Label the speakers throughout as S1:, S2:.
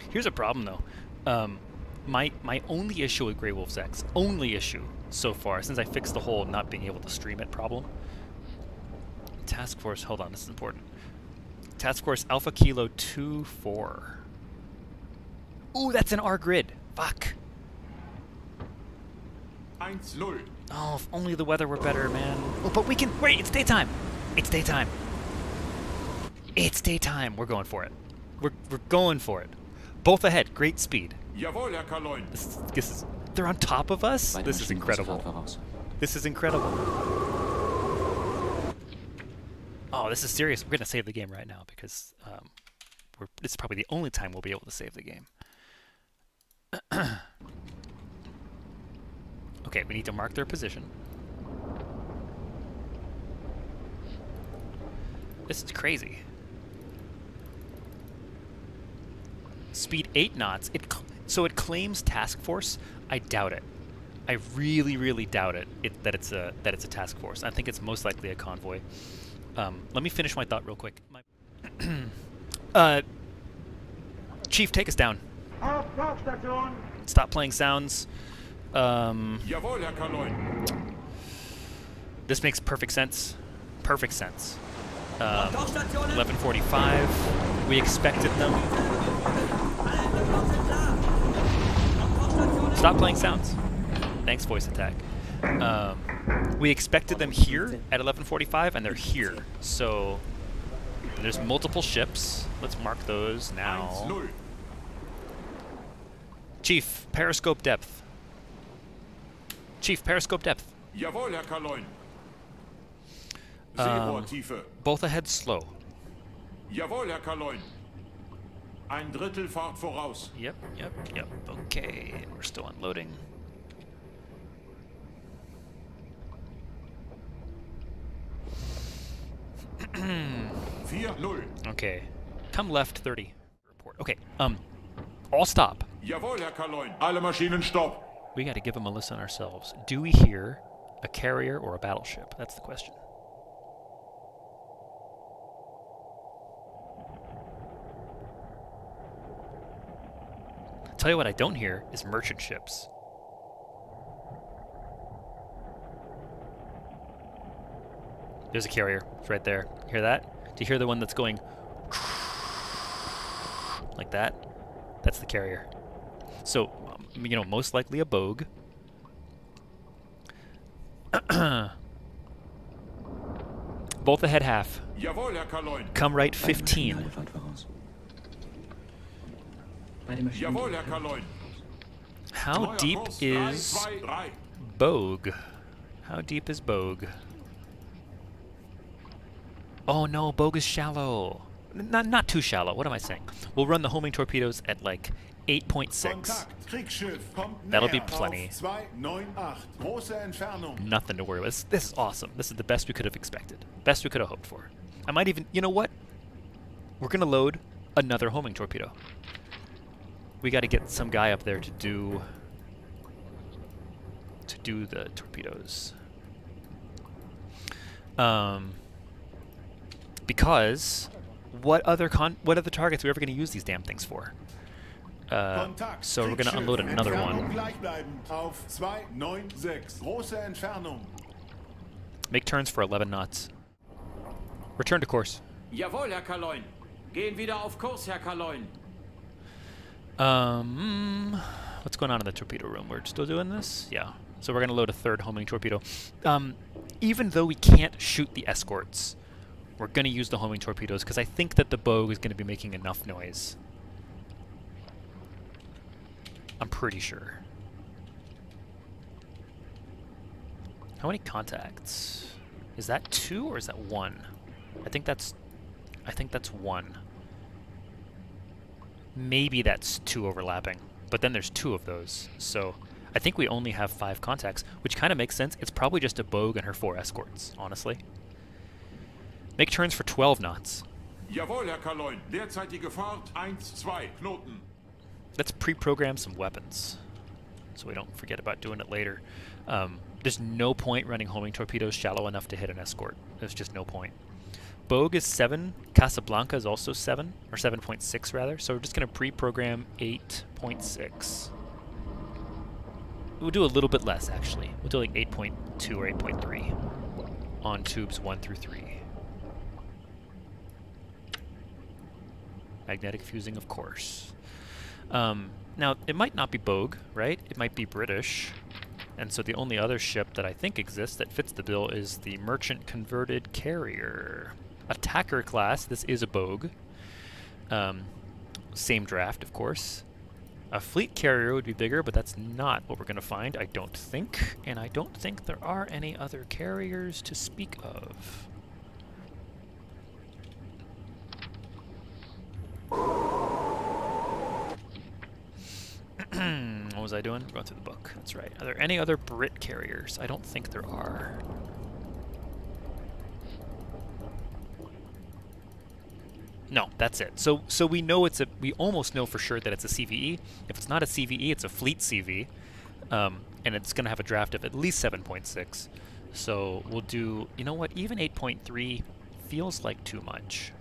S1: Here's a problem though. My only issue with Grey Wolf's X, only issue so far, since I fixed the whole not being able to stream it problem. Task Force, hold on, this is important. Task Force Alpha Kilo 2-4. Ooh, that's an R grid. Fuck.
S2: 1-0.
S1: Oh, if only the weather were better, man. Oh, but we can. Wait, it's daytime. It's daytime. It's daytime. We're going for it. We're going for it. Both ahead. Great speed.
S2: Jawohl, Herr Kaloin.
S1: This is. They're on top of us. This is incredible. This is incredible. Oh, this is serious. We're gonna save the game right now because this is probably the only time we'll be able to save the game. Okay, we need to mark their position. This is crazy. Speed 8 knots. So it claims task force. I doubt it. I really, really doubt it. That it's a task force. I think it's most likely a convoy. Let me finish my thought real quick. Chief, take us down. Stop playing sounds.
S2: Jawohl, Herr Kaloin.
S1: This makes perfect sense. Perfect sense. 11:45. We expected them. Stop playing sounds. Thanks, voice attack. We expected them here at 11:45, and they're here. So there's multiple ships. Let's mark those now.
S2: 1-0.
S1: Chief, periscope depth. Chief, periscope depth.
S2: Jawohl, Herr Kaloin. Seerohrtiefe.
S1: Both ahead slow.
S2: Jawohl, Herr Kaloin. Ein Drittel Fahrt voraus.
S1: Yep. Okay, we're still unloading. Okay, come left 30. Report. Okay, all stop.
S2: Jawohl, Herr Kaloin. Alle Maschinen stopp.
S1: We got to give them a listen ourselves. Do we hear a carrier or a battleship? That's the question. Tell you what I don't hear is merchant ships. There's a carrier. It's right there. Hear that? Do you hear the one that's going like that? That's the carrier. So, you know, most likely a bogue. Both ahead half.
S2: Jawohl, Herr Kaloin.
S1: Come right 15.
S2: Jawohl, Herr Kaloin.
S1: How deep is bogue? How deep is bogue? Oh no, bogue is shallow. Not too shallow. What am I saying? We'll run the homing torpedoes at like 8.6. That'll be plenty. Nothing to worry about. This is awesome. This is the best we could have expected. Best we could have hoped for. I might even, you know what? We're gonna load another homing torpedo. We got to get some guy up there to do the torpedoes. Because what other targets are we ever going to use these damn things for? So we're going to unload another one. Make turns for 11 knots. Return to course.
S3: Jawohl, Herr Kaloin. Gehen wieder auf Kurs, Herr Kaloin.
S1: What's going on in the torpedo room? We're still doing this? Yeah. So we're going to load a third homing torpedo. Even though we can't shoot the escorts, we're going to use the homing torpedoes because I think that the bogue is going to be making enough noise. I'm pretty sure. How many contacts? Is that 2 or is that 1? I think that's 1. Maybe that's 2 overlapping, but then there's 2 of those. So I think we only have 5 contacts, which kind of makes sense. It's probably just a bogue and her 4 escorts, honestly. Make turns for 12 knots.
S2: Jawohl, Herr Kaloin. Derzeitige Fahrt 1-2 Knoten.
S1: Let's pre-program some weapons so we don't forget about doing it later. There's no point running homing torpedoes shallow enough to hit an escort. There's just no point. Bogue is 7. Casablanca is also 7, or 7.6 rather. So we're just going to pre-program 8.6. We'll do a little bit less, actually. We'll do like 8.2 or 8.3 on tubes 1 through 3. Magnetic fusing, of course. Now, it might not be Bogue, right? It might be British. And so the only other ship that I think exists that fits the bill is the Merchant Converted Carrier. Attacker class, this is a Bogue. Same draft, of course. A fleet carrier would be bigger, but that's not what we're going to find, I don't think. And I don't think there are any other carriers to speak of. What was I doing? Going through the book. That's right. Are there any other Brit carriers? I don't think there are. No, that's it. So we know it's a. We almost know for sure that it's a CVE. If it's not a CVE, it's a fleet CV, and it's going to have a draft of at least 7.6. So we'll do. You know what? Even 8.3 feels like too much.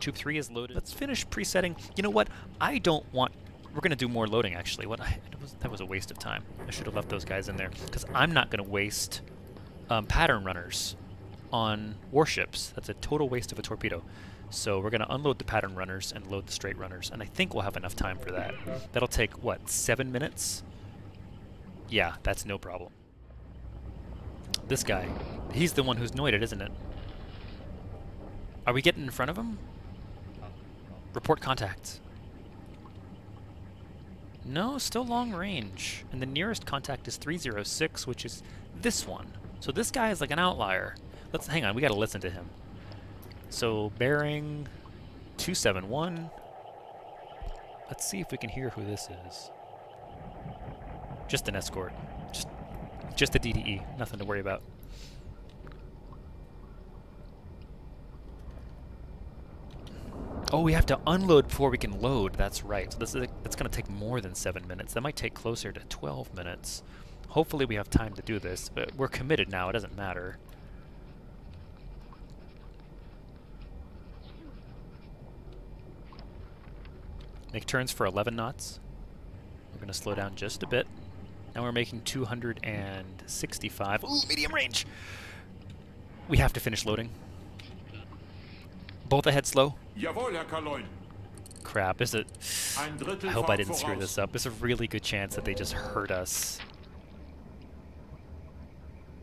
S1: Tube 3 is loaded. Let's finish presetting. You know what? I don't want... We're going to do more loading, actually. That was a waste of time. I should have left those guys in there. Because I'm not going to waste pattern runners on warships. That's a total waste of a torpedo. So we're going to unload the pattern runners and load the straight runners. And I think we'll have enough time for that. That'll take, what, 7 minutes? Yeah, that's no problem. This guy. He's the one who's noided, isn't it? Are we getting in front of him? Report contact. No, still long range. And the nearest contact is 306, which is this one. So this guy is like an outlier. Let's hang on, we gotta listen to him. So bearing 271. Let's see if we can hear who this is. Just an escort. Just a DDE, nothing to worry about. Oh, we have to unload before we can load. That's right. So that's going to take more than 7 minutes. That might take closer to 12 minutes. Hopefully we have time to do this. But we're committed now. It doesn't matter. Make turns for 11 knots. We're going to slow down just a bit. Now we're making 265. Ooh, medium range! We have to finish loading. Both ahead slow.
S2: Jawohl, Herr Kaloin.
S1: Crap, is it? I hope I didn't screw this up. There's a really good chance that they just hurt us.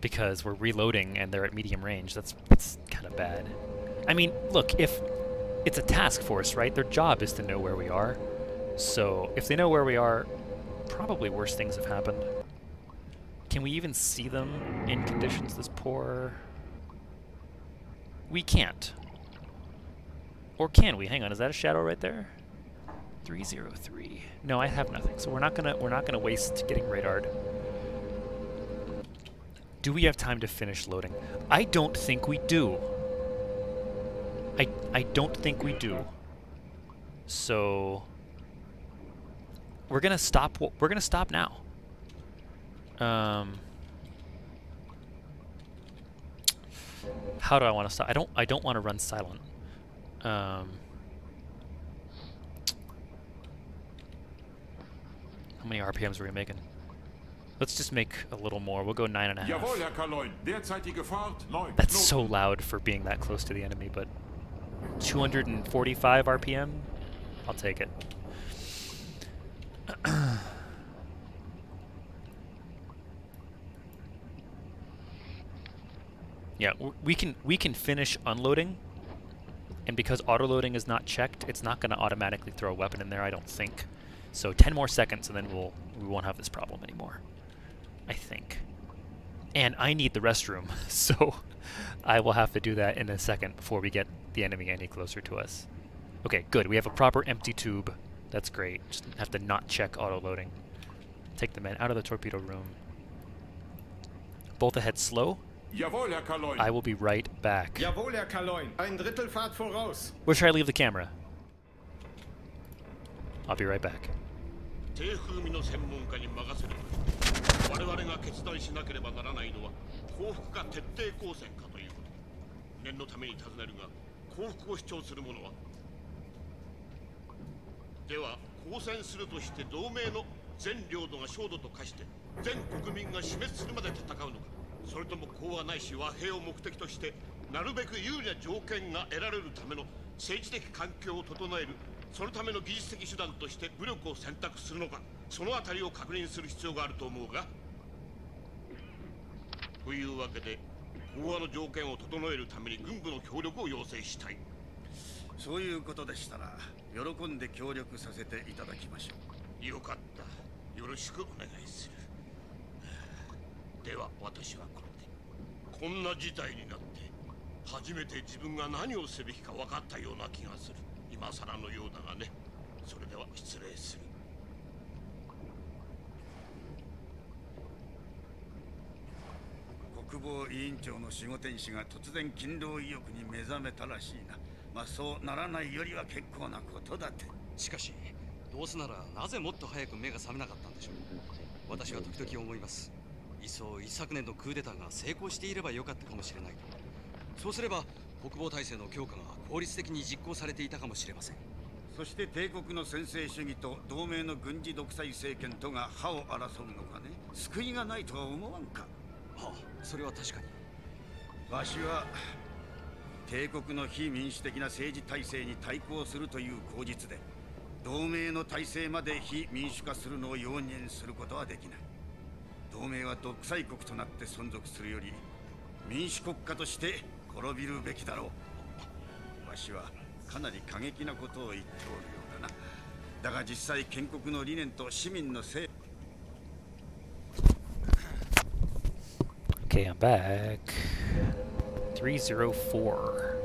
S1: Because we're reloading and they're at medium range. That's kind of bad. I mean, look, if it's a task force, right? Their job is to know where we are. So if they know where we are, probably worse things have happened. Can we even see them in conditions this poor? We can't. Or can we? Hang on, is that a shadow right there? 303. No, I have nothing. So we're not gonna waste getting radared. Do we have time to finish loading? I don't think we do. I don't think we do. So we're gonna stop. We're gonna stop now. How do I want to stop? I don't want to run silent. How many RPMs are we making? Let's just make a little more. We'll go 9.5.
S2: Jawohl, Herr Kaloin. Derzeitige Fahrt 9.
S1: That's so loud for being that close to the enemy, but 245 RPM? I'll take it. Yeah, we can finish unloading. And because autoloading is not checked, it's not going to automatically throw a weapon in there, I don't think. So 10 more seconds, and then we won't have this problem anymore. I think. And I need the restroom, so I will have to do that in a second before we get the enemy any closer to us. Okay, good. We have a proper empty tube. That's great. Just have to not check autoloading. Take the men out of the torpedo room. Both ahead slow.
S2: Jawohl, Herr Kaloin.
S1: I will be right back.
S4: Jawohl, Herr Kaloin. Ein Drittel Fahrt voraus.
S1: Where should I leave the camera? I'll be right back.
S5: 降伏か徹底抗戦かということ。念のために尋ねるが、降伏を主張する者は。では抗戦するとして同盟の全領土が焦土と化して全国民が死滅するまで戦うのか、それとも講和ないし和平を目的としてなるべく有利な条件が得られるための政治的環境を整える、そのための技術的手段として武力を選択するのか、そのあたりを確認する必要があると思うが。というわけで講和の条件を整えるために軍部の協力を要請したい。
S6: そういうことでしたら喜んで協力させていただきましょう。
S5: よかった。よろしくお願いする。では私はこれで。こんな事態になって初めて自分が何をすべきか分かったような気がする。今更のようだがね。それでは失礼する。
S6: 国防委員長の守護天使が突然勤労意欲に目覚めたらしいな。まあそうならないよりは結構なことだって。
S7: しかしどうせならなぜもっと早く目が覚めなかったんでしょう。私は時々思います。いっそ一昨年のクーデターが成功していればよかったかもしれないと。そうすれば国防体制の強化が効率的に実行されていたかもしれません。
S6: そして帝国の専制主義と同盟の軍事独裁政権とが歯を争うのかね。救いがないとは思わんか。
S7: はあ、それは確かに。
S6: わしは帝国の非民主的な政治体制に対抗するという口実で同盟の体制まで非民主化するのを容認することはできない。同盟は独裁国となって存続するより民主国家として滅びるべきだろう。わしはかなり過激なことを言っておるようだな。だが実際建国の理念と市民のせい。
S1: Okay, I'm back. 304.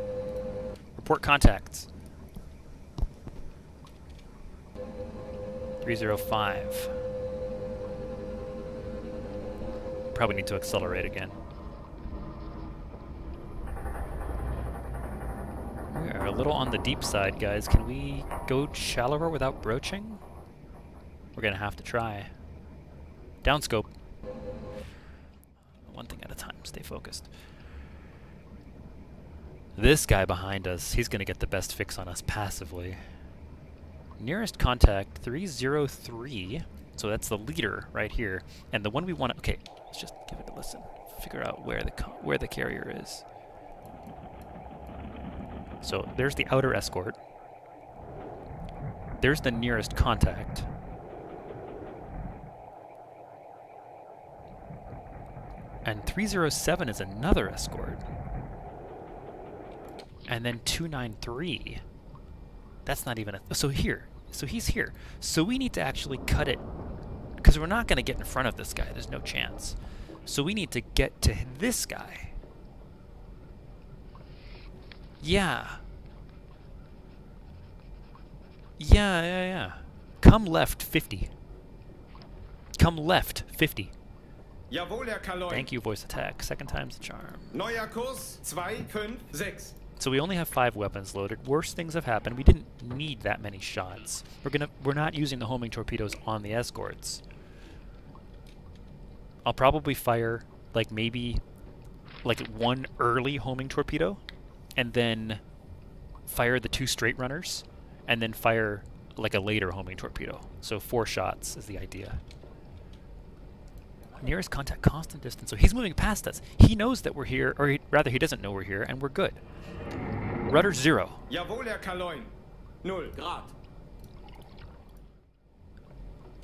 S1: Report contacts. 305. Probably need to accelerate again. We are a little on the deep side, guys. Can we go shallower without broaching? We're gonna have to try. Downscope. One thing at a time. Stay focused. This guy behind us, he's gonna get the best fix on us passively. Nearest contact 303. So that's the leader right here, and the one we want to. Okay, let's just give it a listen. Figure out where the carrier is. So there's the outer escort. There's the nearest contact. And 307 is another escort. And then 293. That's not even a... So here. So he's here. So we need to actually cut it. Because we're not going to get in front of this guy. There's no chance. So we need to get to this guy. Yeah. Yeah. Come left 50. Come left 50.
S4: Jawohl, Herr Kaloy.
S1: Thank you, voice attack. Second time's the charm.
S4: Neuer Kurs 256.
S1: So we only have 5 weapons loaded. Worse things have happened. We didn't need that many shots. We're not using the homing torpedoes on the escorts. I'll probably fire maybe one early homing torpedo, and then fire the 2 straight runners, and then fire a later homing torpedo. So 4 shots is the idea. Nearest contact, constant distance. So he's moving past us. He knows that we're here, or rather he doesn't know we're here, and we're good. Rudder 0.
S4: Jawohl, Herr Kaloy. 0
S3: Grad.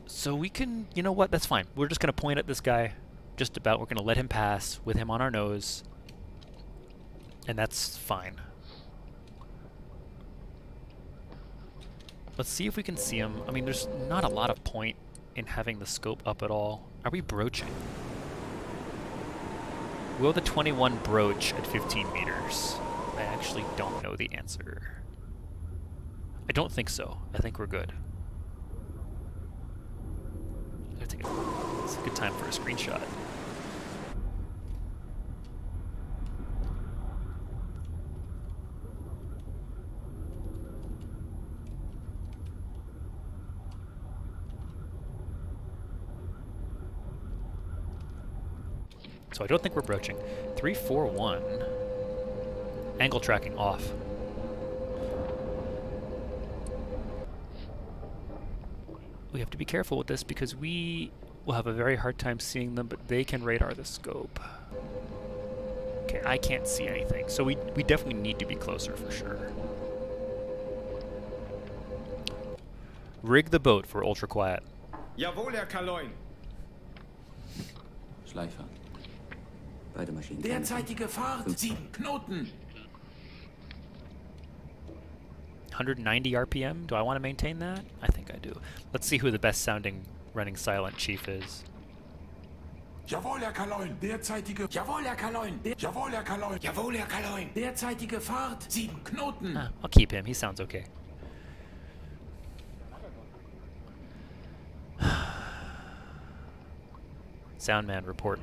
S1: So we can, you know what, that's fine. We're just going to point at this guy, just about. We're going to let him pass with him on our nose. And that's fine. Let's see if we can see him. I mean, there's not a lot of point in having the scope up at all. Are we broaching? Will the 21 broach at 15 meters? I actually don't know the answer. I don't think so. I think we're good. It's a good time for a screenshot. So I don't think we're broaching. 341. Angle tracking off. We have to be careful with this because we will have a very hard time seeing them, but they can radar the scope. Okay, I can't see anything, so we definitely need to be closer for sure. Rig the boat for ultra quiet.
S4: Jawohl, Herr Kaloin.
S8: Schleifer. Beide Maschinen.
S3: Derzeitige Fahrt 7 Knoten.
S1: 190 RPM. Do I want to maintain that? I think I do. Let's see who the best sounding running silent chief is.
S2: Jawohl, Herr Kaloin. Derzeitige...
S3: Jawohl, Herr Kaloin.
S2: Jawohl, Herr Kaloin.
S3: Jawohl, Herr Kaloin. Derzeitige Fahrt 7 Knoten.
S1: Ah, I'll keep him. He sounds okay. Soundman report.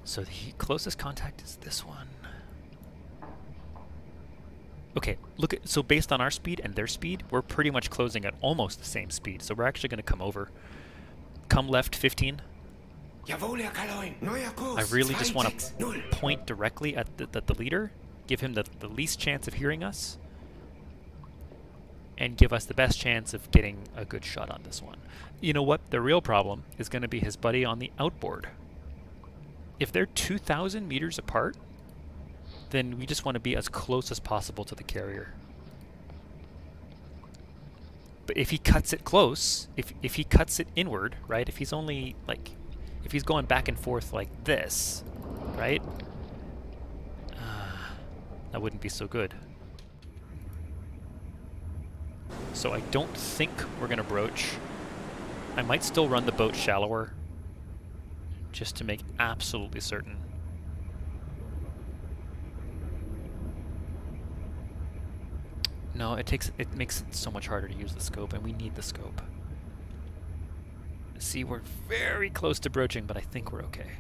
S1: So the closest contact is this one. Okay, look at, so based on our speed and their speed, we're pretty much closing at almost the same speed. So we're actually going to come over. Come left 15.
S3: Jawohl, Herr Kaloin. Neuer Kurs.
S1: I really just want to
S3: 260.
S1: point directly at the leader, give him the least chance of hearing us, and give us the best chance of getting a good shot on this one. You know what? The real problem is going to be his buddy on the outboard. If they're 2,000 meters apart, then we just want to be as close as possible to the carrier. But if he cuts it close, if he cuts it inward, right? If he's only like, if he's going back and forth like this, right? That wouldn't be so good. So I don't think we're going to broach. I might still run the boat shallower, just to make absolutely certain. No, it makes it so much harder to use the scope, and we need the scope. See, we're very close to broaching, but I think we're okay.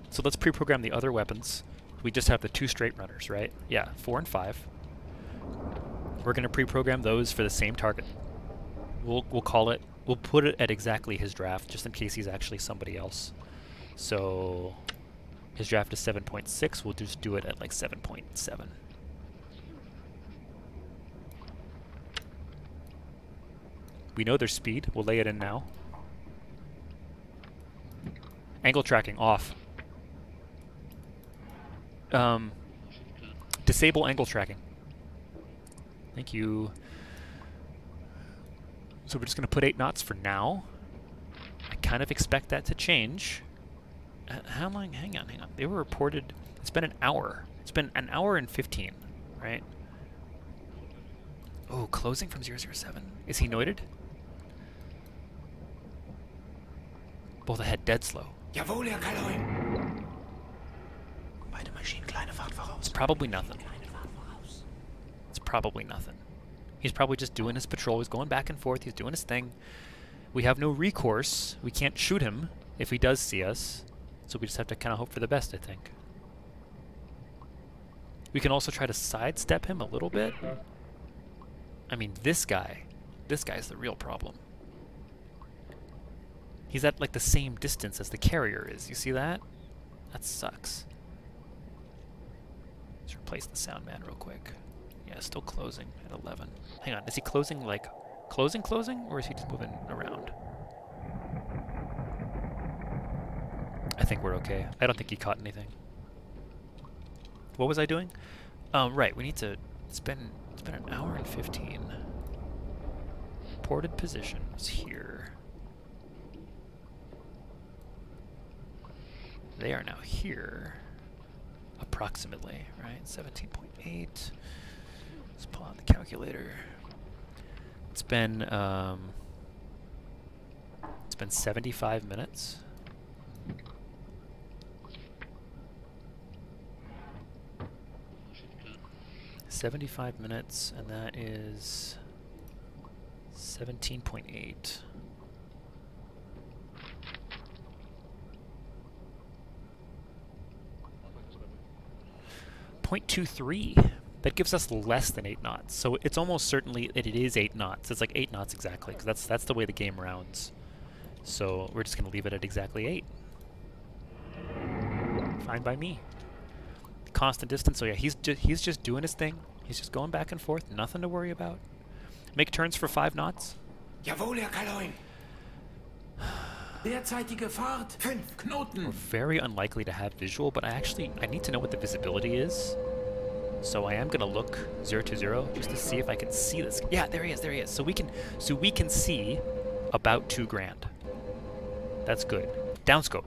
S1: So let's pre-program the other weapons. We just have the 2 straight runners, right? Yeah, 4 and 5. We're going to pre-program those for the same target. We'll call it, we'll put it at exactly his draft, just in case he's actually somebody else. So his draft is 7.6, we'll just do it at like 7.7. We know their speed, we'll lay it in now. Angle tracking off. Disable angle tracking. Thank you. So we're just going to put 8 knots for now. I kind of expect that to change. How long? Hang on. They were reported... It's been an hour. It's been an hour and 15, right? Oh, closing from 007. Is he noited? Both ahead, dead slow.
S3: Jawohl, Herr Kaloin.
S8: Beide Maschinen, kleine Fahrt voraus.
S1: It's probably nothing. It's probably nothing. He's probably just doing his patrol. He's going back and forth. He's doing his thing. We have no recourse. We can't shoot him if he does see us. So we just have to kind of hope for the best, I think. We can also try to sidestep him a little bit. I mean, this guy's the real problem. He's at like the same distance as the carrier is. You see that? That sucks. Let's replace the sound man real quick. Yeah, still closing at 11. Hang on, is he closing like closing, or is he just moving around? I think we're okay. I don't think he caught anything. What was I doing? Right, we need to... It's been an hour and 15. Ported position was here. They are now here. Approximately, right? 17.8. Let's pull out the calculator. It's been 75 minutes. $75 minutes, and that is 17.8. .23. that gives us less than 8 knots. So it's almost certainly that it is 8 knots. It's like 8 knots exactly, because that's the way the game rounds. So we're just going to leave it at exactly 8. Fine by me. Constant distance, so yeah, he's just doing his thing. He's just going back and forth, nothing to worry about. Make turns for 5 knots.
S3: Jawohl, Herr Kaloin. Derzeitige Fahrt 5 Knoten.
S1: We're very unlikely to have visual, but I need to know what the visibility is. So I am gonna look 0 to 0 just to see if I can see this. Yeah, there he is. So we can see about 2 grand. That's good. Downscope.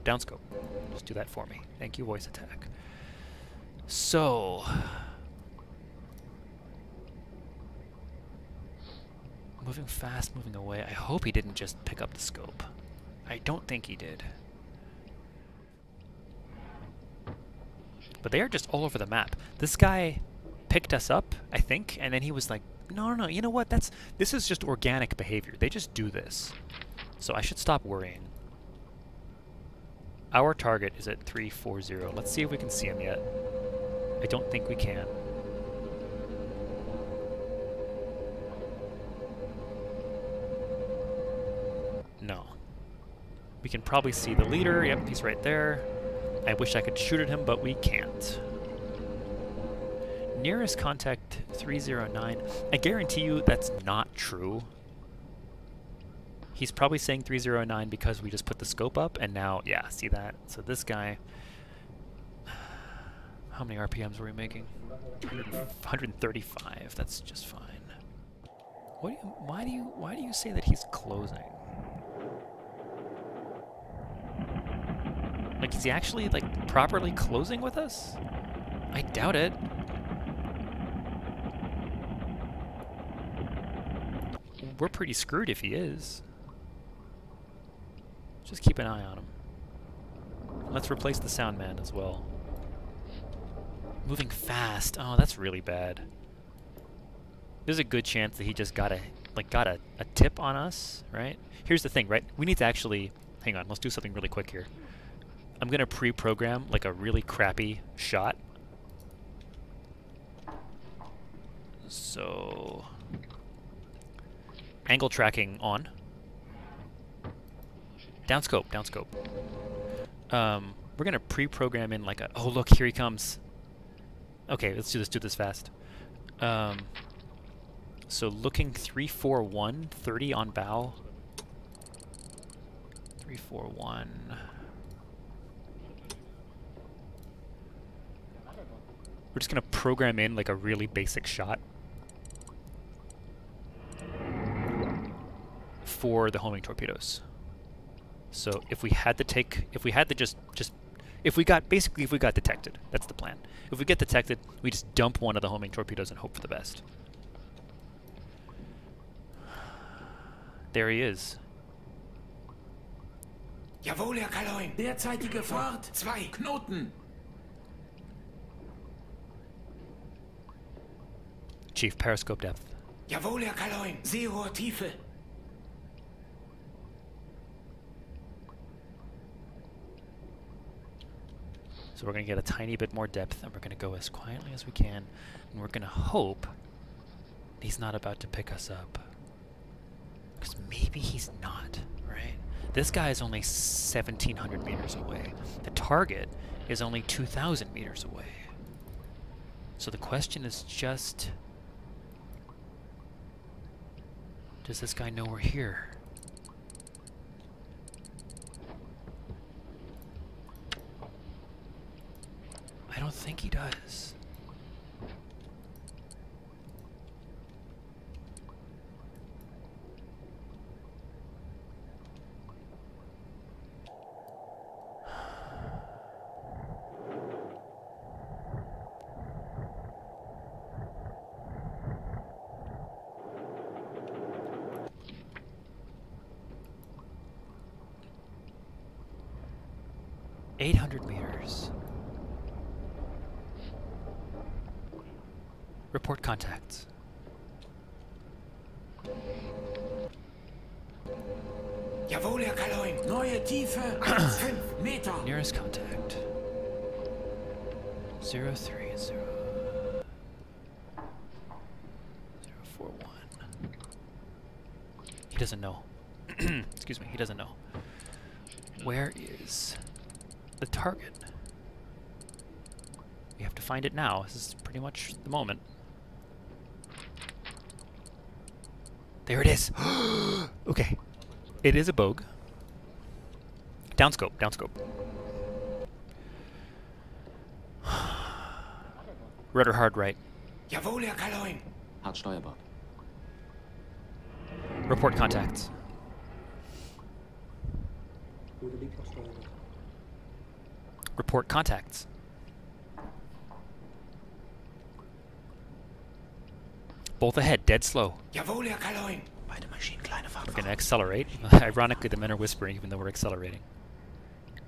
S1: Just do that for me. Thank you, voice attack. So moving fast, moving away. I hope he didn't just pick up the scope. I don't think he did. But they are just all over the map. This guy picked us up, I think, and then he was like, no, you know what? This is just organic behavior. They just do this. So I should stop worrying. Our target is at 340. Let's see if we can see him yet. I don't think we can. No. We can probably see the leader. Yep, he's right there. I wish I could shoot at him, but we can't. Nearest contact 309. I guarantee you that's not true. He's probably saying 309 because we just put the scope up, and now, yeah, see that? So this guy... How many RPMs were we making? 135. That's just fine. Why do you say that he's closing? Like, is he actually, like, properly closing with us? I doubt it. We're pretty screwed if he is. Just keep an eye on him. Let's replace the sound man as well. Moving fast. Oh, that's really bad. There's a good chance that he just got a tip on us, right? Here's the thing, right? We need to actually... Hang on, let's do something really quick here. I'm going to pre-program like a really crappy shot. So... Angle tracking on. Downscope. We're going to pre-program in like a... Oh, look, here he comes. Okay, let's do this fast. So looking 341, 30 on bow. 341. We're just going to program in like a really basic shot for the homing torpedoes. So if we got detected, that's the plan. If we get detected, we just dump one of the homing torpedoes and hope for the best. There he is.
S3: Jawohl, Herr Kaloin. Derzeitige Fahrt 2 Knoten.
S1: Chief, periscope depth.
S3: Jawohl, Herr Kaloin. Seerohrtiefe.
S1: So we're going to get a tiny bit more depth, and we're going to go as quietly as we can, and we're going to hope he's not about to pick us up. Because maybe he's not, right? This guy is only 1,700 meters away. The target is only 2,000 meters away. So the question is just... Does this guy know we're here? I don't think he does. $800 meters. Report contacts.
S3: Jawohl, Herr Kaloin. Neue Tiefe 5 Meter.
S1: Nearest contact. 030. doesn't know. Excuse me, he doesn't know. Where is the target? We have to find it now. This is pretty much the moment. There it is. Okay. It is a bogue. Downscope, downscope. Rudder hard right.
S3: Jawohl, Herr Kaloin.
S8: Hart steuerbar.
S1: Report contacts. Report contacts. Both ahead, dead slow.
S3: Jawohl, Herr Kaloin.
S8: Beide Maschinen kleine Fahrt
S1: We're going to
S8: voraus.
S1: accelerate. Ironically, the men are whispering even though we're accelerating.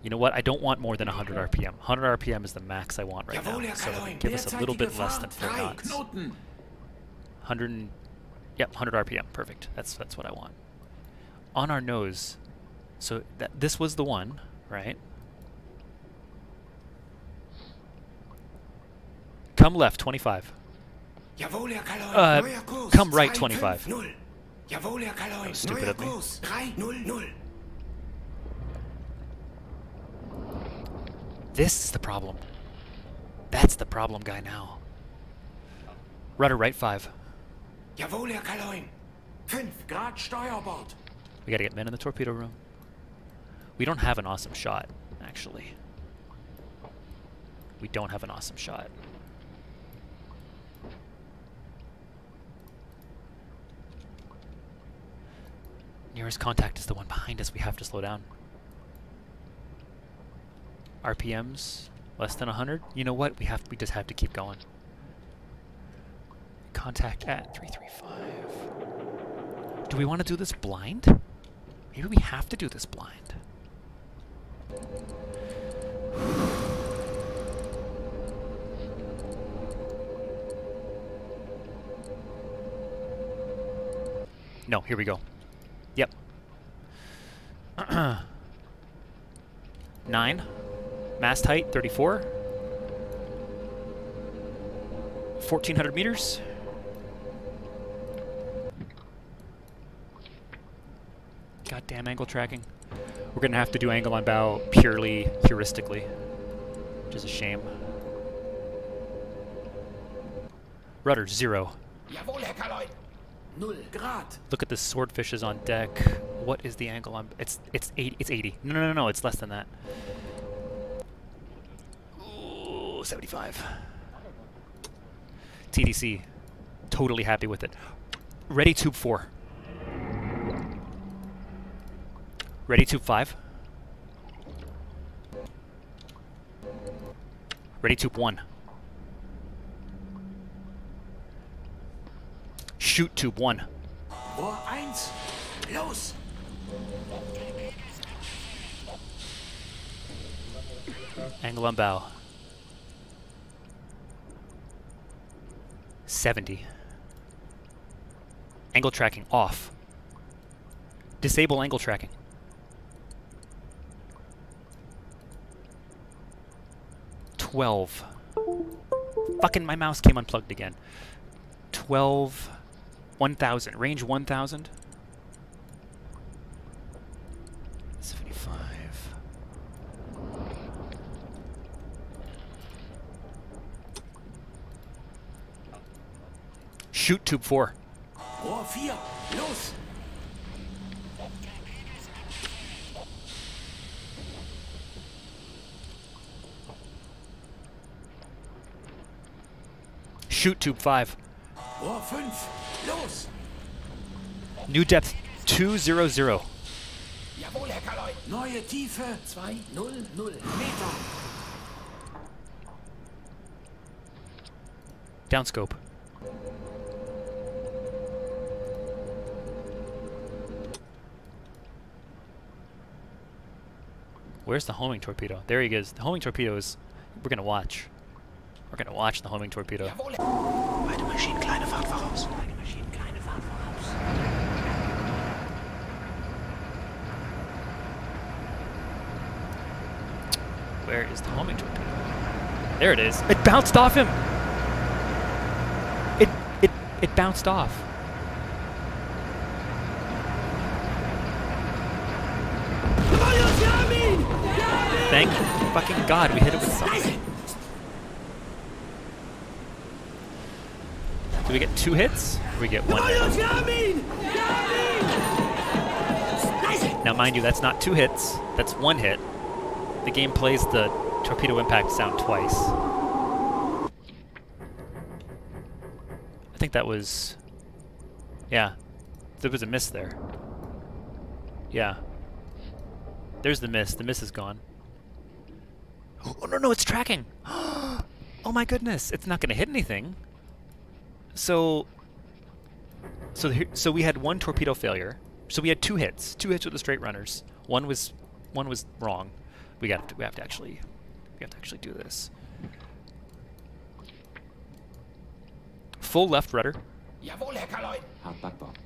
S1: You know what? I don't want more than 100 RPM. 100 RPM is the max I want right now.
S3: Jawohl, Herr
S1: So
S3: Kaloin.
S1: give us a little bit less than 4
S3: 3
S1: knots.
S3: Knoten.
S1: 100 and, yep, 100 RPM. Perfect. That's what I want. On our nose. So this was the one, right? Come left, 25.
S3: Jawohl, Herr Kaloin. Neuer Kurs.
S1: Come right,
S3: 2,
S1: 25.
S3: 5, 0. Jawohl, Herr Kaloin.
S1: Stupid
S3: Neuer
S1: of me.
S3: Kurs. 3, 0, 0.
S1: This is the problem. That's the problem guy now. Rudder right 5.
S3: Jawohl, Herr Kaloin. 5 Grad Steuerbord.
S1: We gotta get men in the torpedo room. We don't have an awesome shot, actually. We don't have an awesome shot. Nearest contact is the one behind us. We have to slow down. RPMs less than 100. You know what? We just have to keep going. Contact at 335. Do we want to do this blind? Maybe we have to do this blind. No, here we go. Yep. 9. Mast height, 34. 1,400 meters. Goddamn angle tracking. We're going to have to do angle on bow purely heuristically, which is a shame. Rudder, 0.
S3: Jawohl, Herr Kaloin. 0 Grad.
S1: Look at the swordfishes on deck. What is the angle on? It's 80. It's 80. No. It's less than that. Ooh, 75. TDC. Totally happy with it. Ready tube 4. Ready tube 5. Ready tube 1. Shoot tube 1.
S3: Rohr 1. Los.
S1: Angle on bow. 70. Angle tracking off. Disable angle tracking. Fucking my mouse came unplugged again. 12. 1,000. Range 1,000. 75. Shoot tube 4.
S3: Rohr 4. Los.
S1: Shoot tube 5.
S3: Rohr 5. Los.
S1: New depth 200.
S3: Jawohl, Herr Kaloin. Neue Tiefe 200 Meter.
S1: Downscope. Where's the homing torpedo? There he is. The homing torpedo is... We're gonna watch. We're gonna watch the homing torpedo.
S3: Jawohl.
S8: Beide Maschinen kleine Fahrt voraus. Beide Maschinen kleine Fahrt voraus.
S1: Where is the homing torpedo? There it is. It bounced off him! It bounced off. Thank fucking God we hit it with something. Do we get 2 hits? Or we get 1 hit? Now mind you, that's not 2 hits, that's 1 hit. The game plays the torpedo impact sound twice. I think that was... yeah, there was a miss there. Yeah. There's the miss is gone. Oh no, it's tracking! Oh my goodness, it's not gonna hit anything. So we had 1 torpedo failure. So we had 2 hits with the straight runners. One was wrong. We have to actually do this. Full left rudder.
S3: Jawohl, Herr Kaloin.
S8: Hard backbord.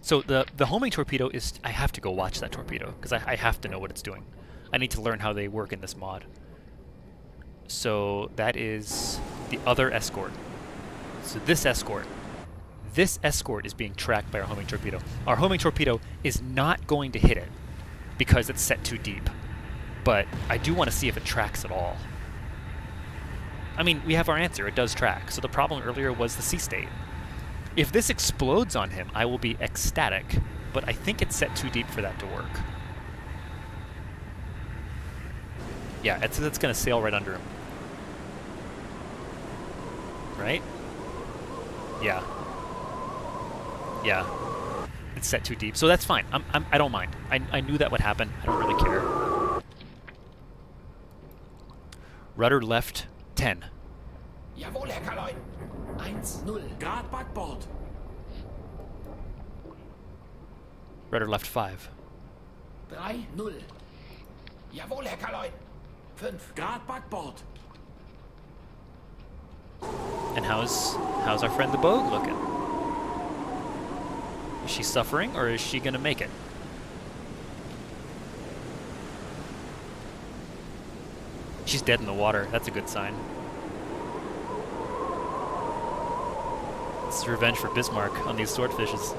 S1: So the homing torpedo is... I have to go watch that torpedo because I have to know what it's doing. I need to learn how they work in this mod. So that is the other escort. So this escort is being tracked by our homing torpedo. Our homing torpedo is not going to hit it because it's set too deep. But I do want to see if it tracks at all. I mean, we have our answer. It does track. So the problem earlier was the sea state. If this explodes on him, I will be ecstatic. But I think it's set too deep for that to work. Yeah, it's going to sail right under him. Right? Yeah. Yeah. It's set too deep. So that's fine. I don't mind. I knew that would happen. I don't really care. Rudder left 10.
S3: Jawohl, Herr Kaloin. 1-0.
S2: Grad Backbord.
S1: Rudder left 5.
S3: 3-0. Jawohl, Herr Kaloin. 5.
S2: Grad Backbord.
S1: And how's our friend the Bogue looking? Is she suffering or is she gonna make it? She's dead in the water. That's a good sign. It's revenge for Bismarck on these swordfishes.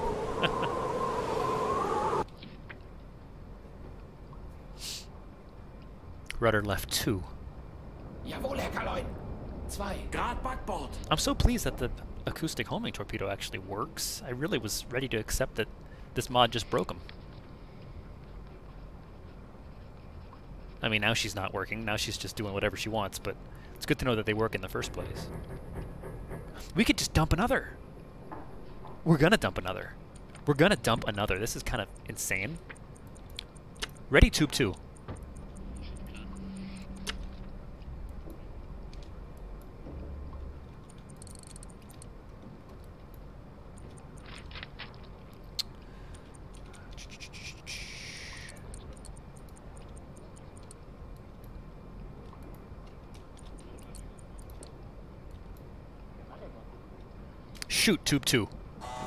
S1: Rudder left 2.
S3: Jawohl, Herr Kaloin. 2.
S2: Grad Backbord.
S1: I'm so pleased that the acoustic homing torpedo actually works. I really was ready to accept that this mod just broke them. I mean, now she's not working. Now she's just doing whatever she wants, but it's good to know that they work in the first place. We could just dump another. We're gonna dump another. We're gonna dump another. This is kind of insane. Ready, tube 2. Shoot, tube 2.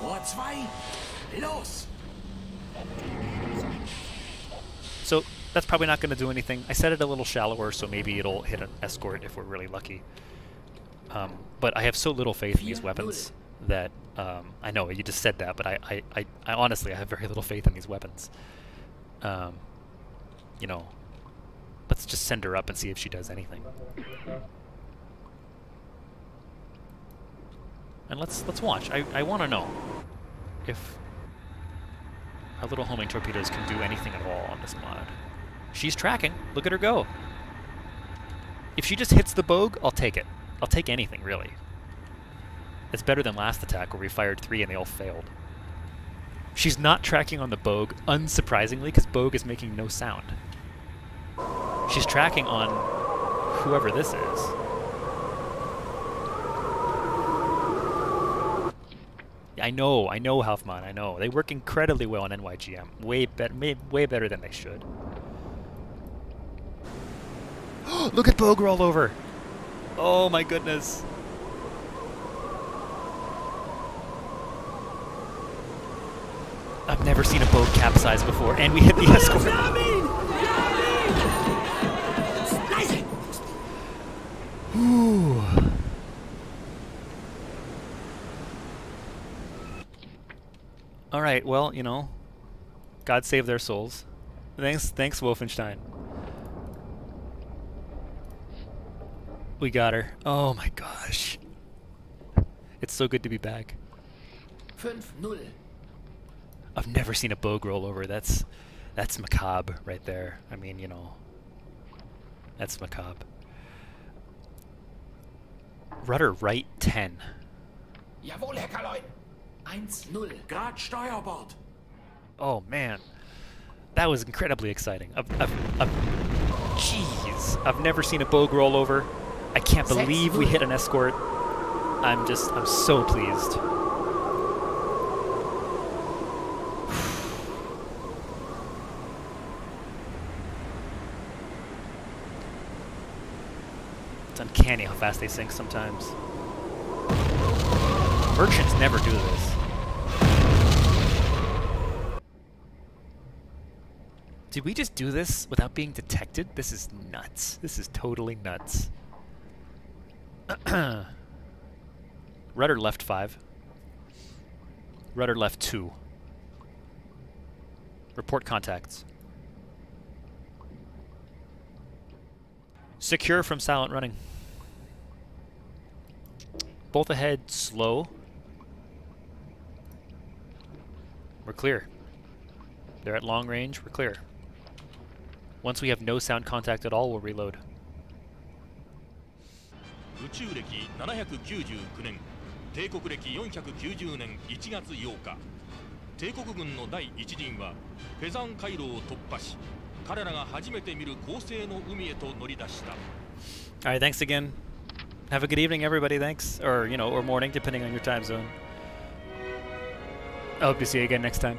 S3: Rohr 2. Los.
S1: So that's probably not going to do anything. I set it a little shallower, so maybe it'll hit an escort if we're really lucky. But I have so little faith in these weapons that I know you just said that, but I honestly I have very little faith in these weapons. You know, let's just send her up and see if she does anything. And let's watch. I want to know if our little homing torpedoes can do anything at all on this mod. She's tracking. Look at her go. If she just hits the Bogue, I'll take it. I'll take anything, really. It's better than last attack where we fired 3 and they all failed. She's not tracking on the Bogue, unsurprisingly, because Bogue is making no sound. She's tracking on whoever this is. I know, Halfman, I know. They work incredibly well on NYGM. Way better than they should. Look at Bogue roll over! Oh my goodness. I've never seen a Bogue capsize before, and we hit the escort. Ooh. Alright, well, you know, God save their souls. Thanks, Wolfenstein. We got her. Oh my gosh. It's so good to be back.
S3: 5-0.
S1: I've never seen a bogue roll over. That's macabre right there. I mean, you know, that's macabre. Rudder right 10.
S3: Jawohl, Herr Kaloin. 1-0.
S2: Grad Steuerbord.
S1: Oh man, that was incredibly exciting. Jeez, I've never seen a bogue roll over. I can't believe we hit an escort. I'm so pleased. It's uncanny how fast they sink sometimes. Merchants never do this. Did we just do this without being detected? This is nuts. This is totally nuts. Rudder left 5. Rudder left 2. Report contacts. Secure from silent running. Both ahead, slow. We're clear. They're at long range, we're clear. Once we have no sound contact at all, we'll reload.
S9: 宇宙歴799年、帝国歴490年1月8日、帝国軍の第一陣はフェザン回廊を突破し、彼らが初めて見る恒星の海へと乗り出した。
S1: Alright, thanks again. Have a good evening, everybody. Thanks. Or, you know, or morning, depending on your time zone. I hope to see you again next time.